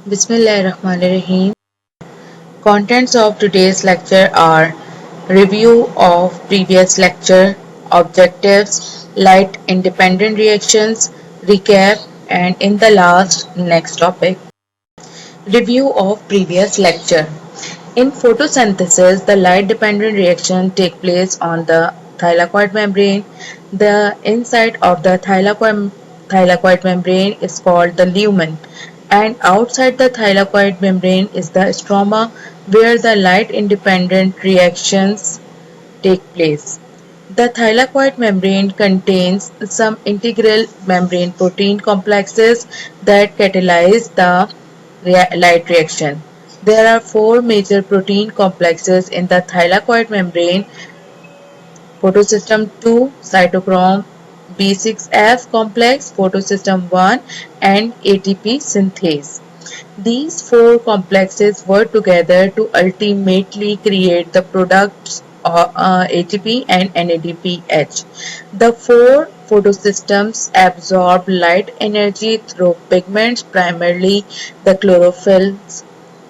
Bismillahirrahmanirrahim. Contents of today's lecture are review of previous lecture, objectives, light independent reactions, recap, and in the last, next topic. Review of previous lecture. In photosynthesis, the light-dependent reaction takes place on the thylakoid membrane. The inside of the thylakoid membrane is called the lumen, and outside the thylakoid membrane is the stroma, where the light-independent reactions take place. The thylakoid membrane contains some integral membrane protein complexes that catalyze the light reaction. There are four major protein complexes in the thylakoid membrane: photosystem II, cytochrome B6F complex, photosystem I, and ATP synthase. These four complexes work together to ultimately create the products ATP and NADPH. The four photosystems absorb light energy through pigments, primarily the chlorophylls,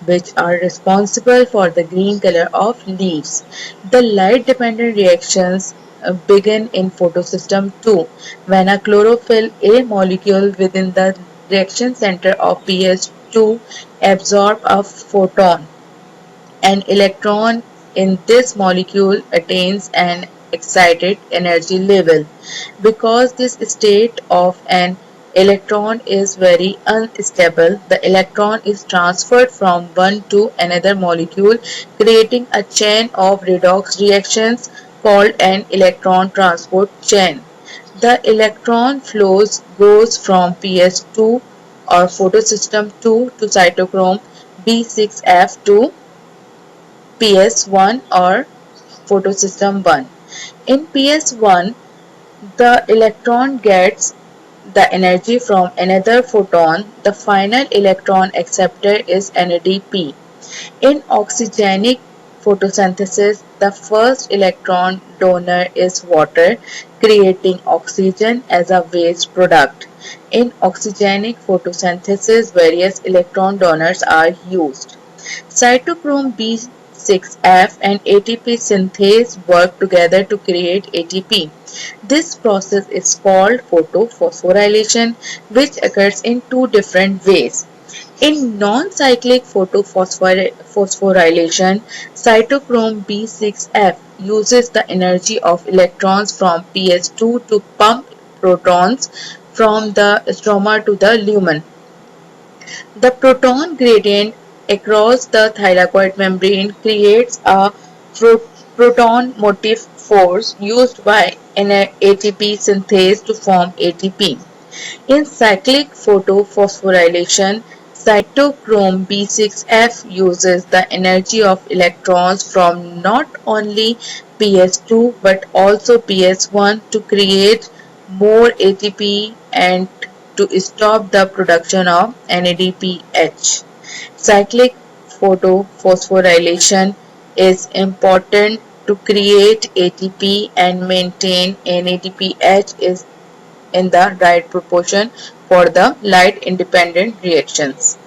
which are responsible for the green color of leaves. The light-dependent reactions begin in photosystem II, when a chlorophyll A molecule within the reaction center of pH2 absorbs a photon. An electron in this molecule attains an excited energy level. Because this state of an electron is very unstable, the electron is transferred from one to another molecule, creating a chain of redox reactions called an electron transport chain. The electron flows goes from PS2 or photosystem 2 to cytochrome B6F to PS1 or photosystem 1. In PS1, the electron gets the energy from another photon. The final electron acceptor is NADP. In oxygenic photosynthesis, the first electron donor is water, creating oxygen as a waste product. In oxygenic photosynthesis, various electron donors are used. Cytochrome B6F and ATP synthase work together to create ATP. This process is called photophosphorylation, which occurs in two different ways. In non-cyclic photophosphorylation, cytochrome B6F uses the energy of electrons from PS2 to pump protons from the stroma to the lumen. The proton gradient across the thylakoid membrane creates a proton motive force used by an ATP synthase to form ATP. In cyclic photophosphorylation, cytochrome B6F uses the energy of electrons from not only PS2 but also PS1 to create more ATP and to stop the production of NADPH. Cyclic photophosphorylation is important to create ATP and maintain NADPH is in the right proportion for the light-independent reactions.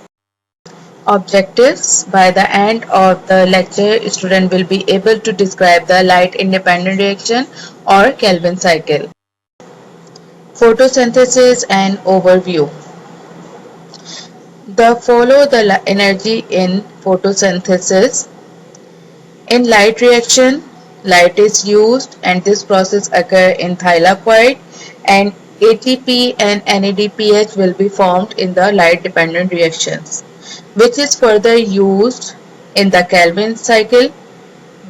Objectives: by the end of the lecture, student will be able to describe the light-independent reaction or Kelvin cycle. Photosynthesis and overview. Follow the energy in photosynthesis. In light reaction, light is used and this process occurs in thylakoid, and ATP and NADPH will be formed in the light dependent reactions, which is further used in the Kelvin cycle,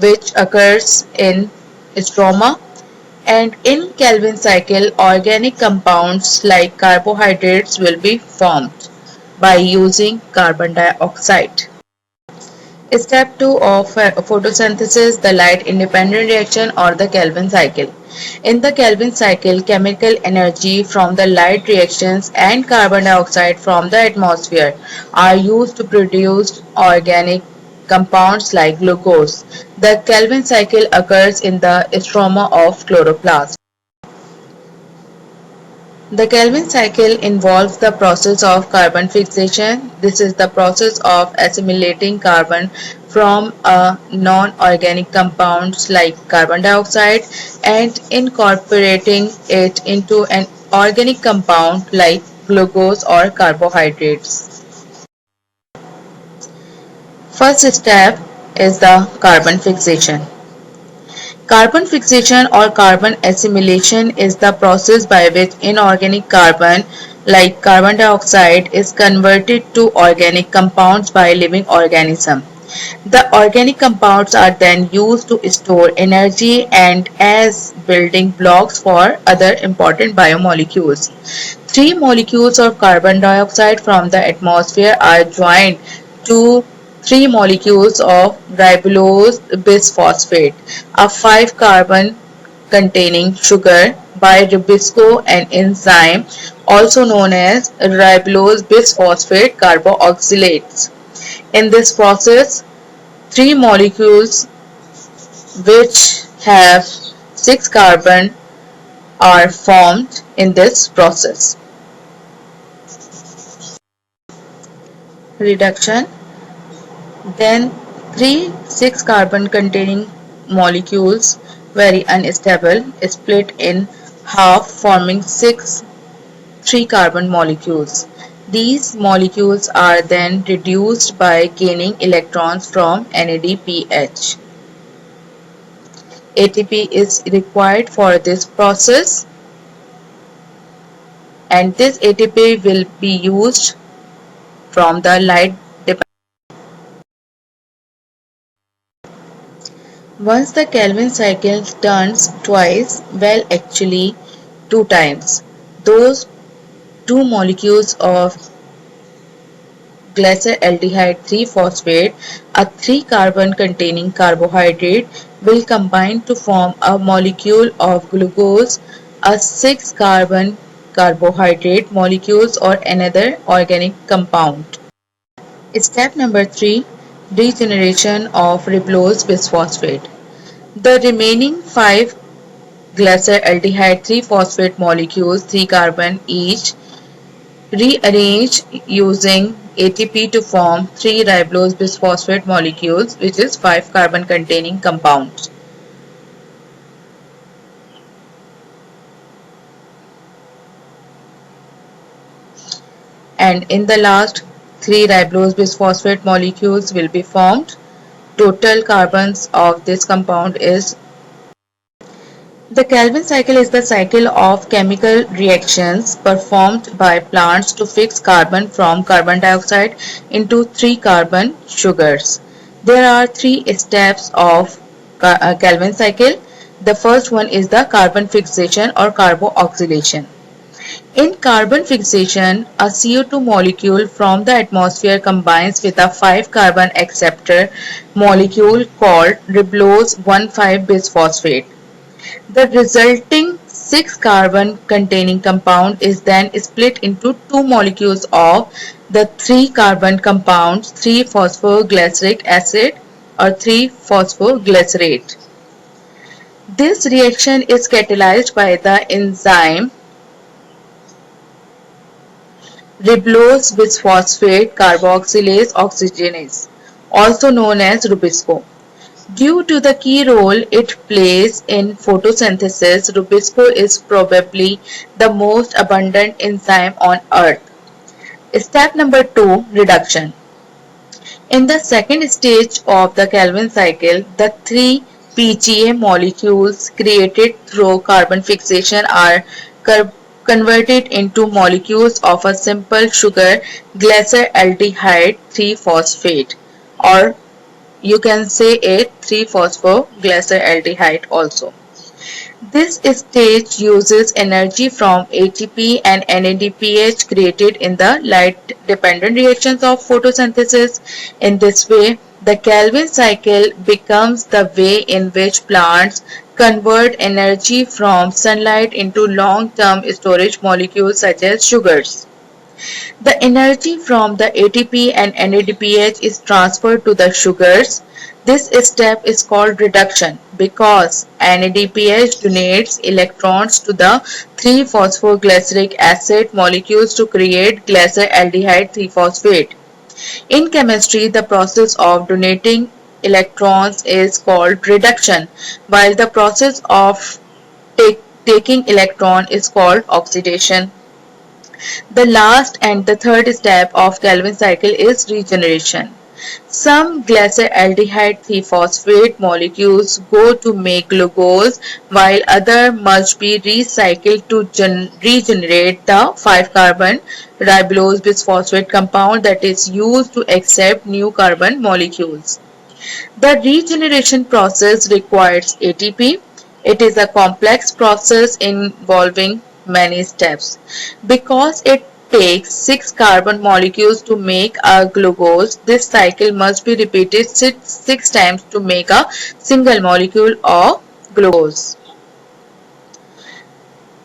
which occurs in stroma. And in Kelvin cycle, organic compounds like carbohydrates will be formed by using carbon dioxide. Step 2 of photosynthesis, the light independent reaction or the Kelvin cycle. In the Kelvin cycle, chemical energy from the light reactions and carbon dioxide from the atmosphere are used to produce organic compounds like glucose. The Kelvin cycle occurs in the stroma of chloroplast. The Calvin cycle involves the process of carbon fixation. This is the process of assimilating carbon from a non-organic compounds like carbon dioxide and incorporating it into an organic compound like glucose or carbohydrates. First step is the carbon fixation. Carbon fixation or carbon assimilation is the process by which inorganic carbon, like carbon dioxide, is converted to organic compounds by living organisms. The organic compounds are then used to store energy and as building blocks for other important biomolecules. Three molecules of carbon dioxide from the atmosphere are joined to three molecules of ribulose bisphosphate, a 5-carbon containing sugar, by Rubisco, an enzyme also known as ribulose bisphosphate carboxylates. In this process, three molecules which have 6 carbon are formed in this process. Reduction. Then three 6 carbon containing molecules, very unstable, split in half forming 6 3 carbon molecules. These molecules are then reduced by gaining electrons from NADPH. ATP is required for this process and this ATP will be used from the light dependent. Once the Calvin cycle turns twice, well actually 2 times, those 2 molecules of glyceraldehyde 3-phosphate, a 3 carbon containing carbohydrate, will combine to form a molecule of glucose, a 6 carbon carbohydrate molecules or another organic compound. Step number 3. Regeneration of ribulose bisphosphate. The remaining 5 glyceraldehyde 3-phosphate molecules, 3 carbon each, rearrange using ATP to form 3 ribulose bisphosphate molecules, which is 5 carbon containing compounds. And in the last, 3 ribulose bisphosphate molecules will be formed. Total carbons of this compound is. The Calvin cycle is the cycle of chemical reactions performed by plants to fix carbon from carbon dioxide into 3 carbon sugars. There are 3 steps of Calvin cycle. The first one is the carbon fixation or carboxylation. In carbon fixation, a CO2 molecule from the atmosphere combines with a 5 carbon acceptor molecule called ribulose 1,5-bisphosphate. The resulting 6 carbon containing compound is then split into 2 molecules of the 3 carbon compounds 3-phosphoglyceric acid or 3-phosphoglycerate. This reaction is catalyzed by the enzyme ribulose bisphosphate carboxylase oxygenase, also known as Rubisco. Due to the key role it plays in photosynthesis, Rubisco is probably the most abundant enzyme on Earth. Step number 2. Reduction. In the second stage of the Calvin cycle, the 3 PGA molecules created through carbon fixation are converted into molecules of a simple sugar glyceraldehyde 3-phosphate, or you can say it 3-phosphoglyceraldehyde also. This stage uses energy from ATP and NADPH created in the light-dependent reactions of photosynthesis. In this way, the Calvin cycle becomes the way in which plants convert energy from sunlight into long-term storage molecules such as sugars. The energy from the ATP and NADPH is transferred to the sugars. This step is called reduction because NADPH donates electrons to the 3-phosphoglyceric acid molecules to create glyceraldehyde 3-phosphate. In chemistry, the process of donating electrons is called reduction, while the process of taking electron is called oxidation. The last and the third step of Calvin cycle is regeneration. Some glyceraldehyde 3-phosphate molecules go to make glucose, while others must be recycled to regenerate the 5-carbon ribulose bisphosphate compound that is used to accept new carbon molecules. The regeneration process requires ATP. It is a complex process involving many steps. Because it takes 6 carbon molecules to make a glucose, this cycle must be repeated six times to make a single molecule of glucose.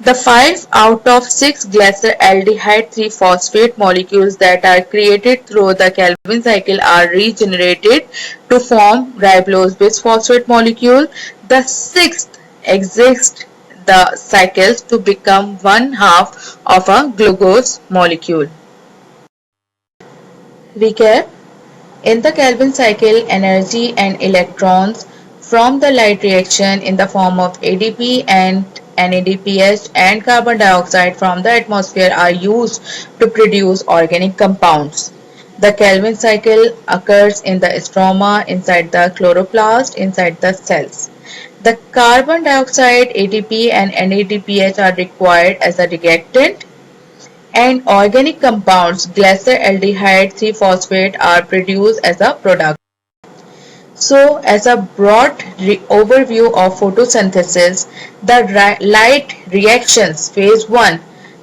The 5 out of 6 glyceraldehyde 3-phosphate molecules that are created through the Calvin cycle are regenerated to form ribulose bisphosphate molecule. The sixth exits the cycles to become one half of a glucose molecule. Recap. In the Calvin cycle, energy and electrons from the light reaction in the form of ADP and NADPH and carbon dioxide from the atmosphere are used to produce organic compounds. The Calvin cycle occurs in the stroma, inside the chloroplast, inside the cells. The carbon dioxide, ADP and NADPH are required as a reactant, and organic compounds glyceraldehyde 3-phosphate are produced as a product. So, as a broad overview of photosynthesis, the light reactions phase 1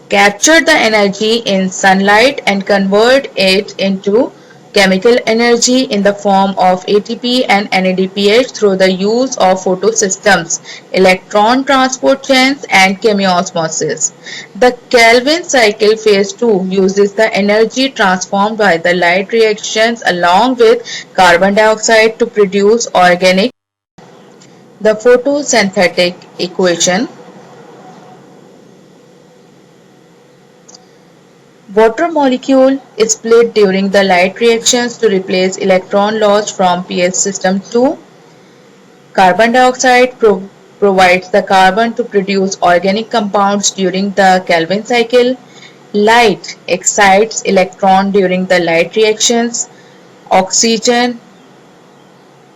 capture the energy in sunlight and convert it into chemical energy in the form of ATP and NADPH through the use of photosystems, electron transport chains, and chemiosmosis. The Calvin cycle phase 2 uses the energy transformed by the light reactions along with carbon dioxide to produce organic. The photosynthetic equation. Water molecule is split during the light reactions to replace electron lost from pH system 2. Carbon dioxide provides the carbon to produce organic compounds during the Calvin cycle. Light excites electron during the light reactions. Oxygen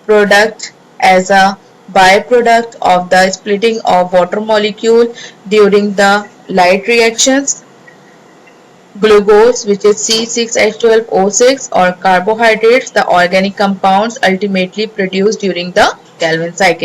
product as a byproduct of the splitting of water molecule during the light reactions. Glucose, which is C6H12O6, or carbohydrates, the organic compounds ultimately produced during the Calvin cycle.